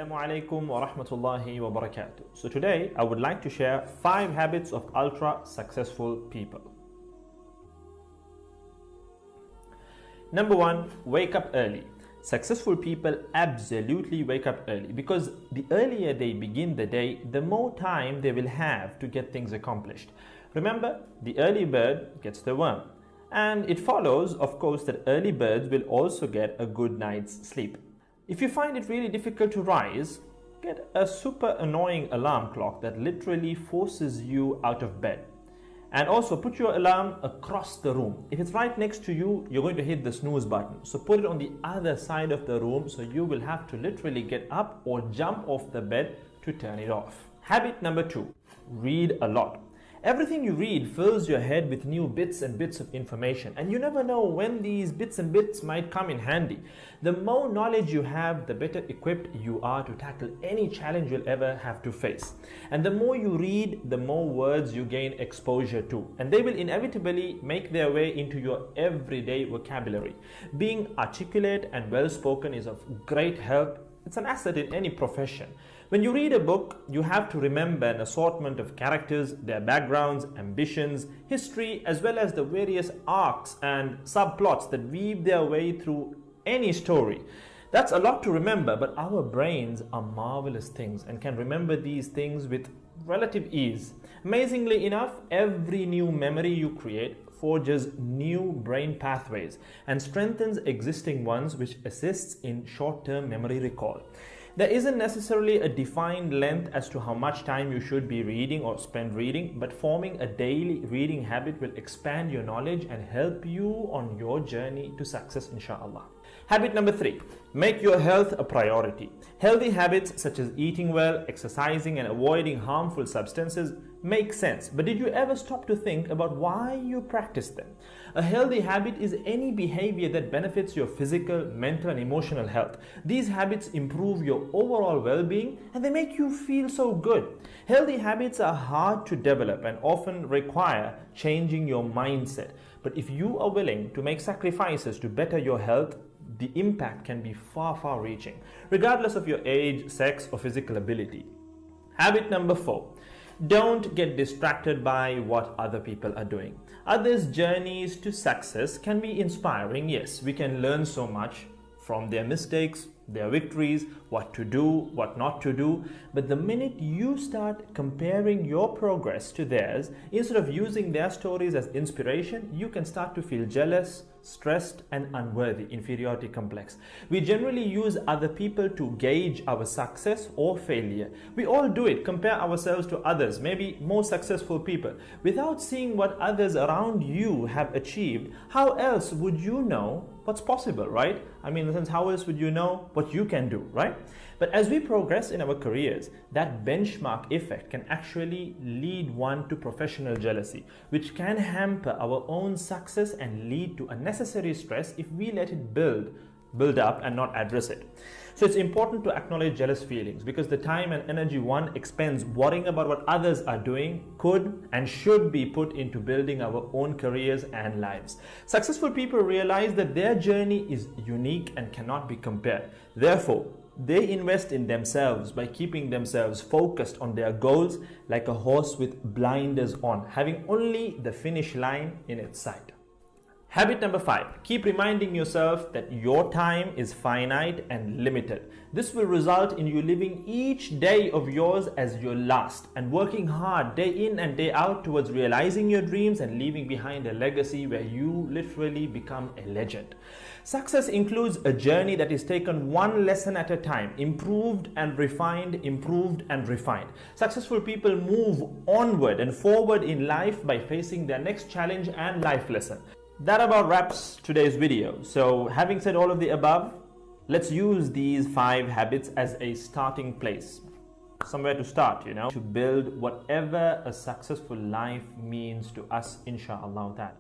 Assalamu alaikum wa rahmatullahi wa barakatuh. So today I would like to share 5 habits of ultra successful people. Number 1, wake up early. Successful people absolutely wake up early because the earlier they begin the day, the more time they will have to get things accomplished. Remember, the early bird gets the worm. And it follows, of course, that early birds will also get a good night's sleep. If you find it really difficult to rise, get a super annoying alarm clock that literally forces you out of bed. And also put your alarm across the room. If it's right next to you, you're going to hit the snooze button. So put it on the other side of the room so you will have to literally get up or jump off the bed to turn it off. Habit number 2, read a lot. Everything you read fills your head with new bits and bits of information, and you never know when these bits and bits might come in handy. The more knowledge you have, the better equipped you are to tackle any challenge you'll ever have to face. And the more you read, the more words you gain exposure to, and they will inevitably make their way into your everyday vocabulary. Being articulate and well-spoken is of great help. It's an asset in any profession. When you read a book, you have to remember an assortment of characters, their backgrounds, ambitions, history, as well as the various arcs and subplots that weave their way through any story. That's a lot to remember, but our brains are marvelous things and can remember these things with relative ease. Amazingly enough, every new memory you create forges new brain pathways and strengthens existing ones, which assists in short-term memory recall. There isn't necessarily a defined length as to how much time you should be reading or spend reading, but forming a daily reading habit will expand your knowledge and help you on your journey to success, inshallah. Habit number 3, make your health a priority. Healthy habits such as eating well, exercising, and avoiding harmful substances make sense, but did you ever stop to think about why you practice them? A healthy habit is any behavior that benefits your physical, mental, and emotional health. These habits improve your overall well-being and they make you feel so good. Healthy habits are hard to develop and often require changing your mindset. But if you are willing to make sacrifices to better your health, the impact can be far reaching, regardless of your age, sex, or physical ability. Habit number 4. Don't get distracted by what other people are doing. Others' journeys to success can be inspiring. Yes, we can learn so much from their mistakes, their victories, what to do, what not to do. But the minute you start comparing your progress to theirs, instead of using their stories as inspiration, you can start to feel jealous, stressed, and unworthy, inferiority complex. We generally use other people to gauge our success or failure. We all do it, compare ourselves to others, maybe more successful people. Without seeing what others around you have achieved, how else would you know what's possible, right? I mean, in a sense, how else would you know what you can do, right? But as we progress in our careers, that benchmark effect can actually lead one to professional jealousy, which can hamper our own success and lead to unnecessary stress if we let it build up and not address it. So it's important to acknowledge jealous feelings because the time and energy one expends worrying about what others are doing could and should be put into building our own careers and lives. Successful people realize that their journey is unique and cannot be compared. Therefore, they invest in themselves by keeping themselves focused on their goals like a horse with blinders on, having only the finish line in its sight. Habit number 5, keep reminding yourself that your time is finite and limited. This will result in you living each day of yours as your last and working hard day in and day out towards realizing your dreams and leaving behind a legacy where you literally become a legend. Success includes a journey that is taken one lesson at a time, improved and refined, improved and refined. Successful people move onward and forward in life by facing their next challenge and life lesson. That about wraps today's video. So having said all of the above, let's use these 5 habits as a starting place. Somewhere to start, to build whatever a successful life means to us, inshallah ta'ala.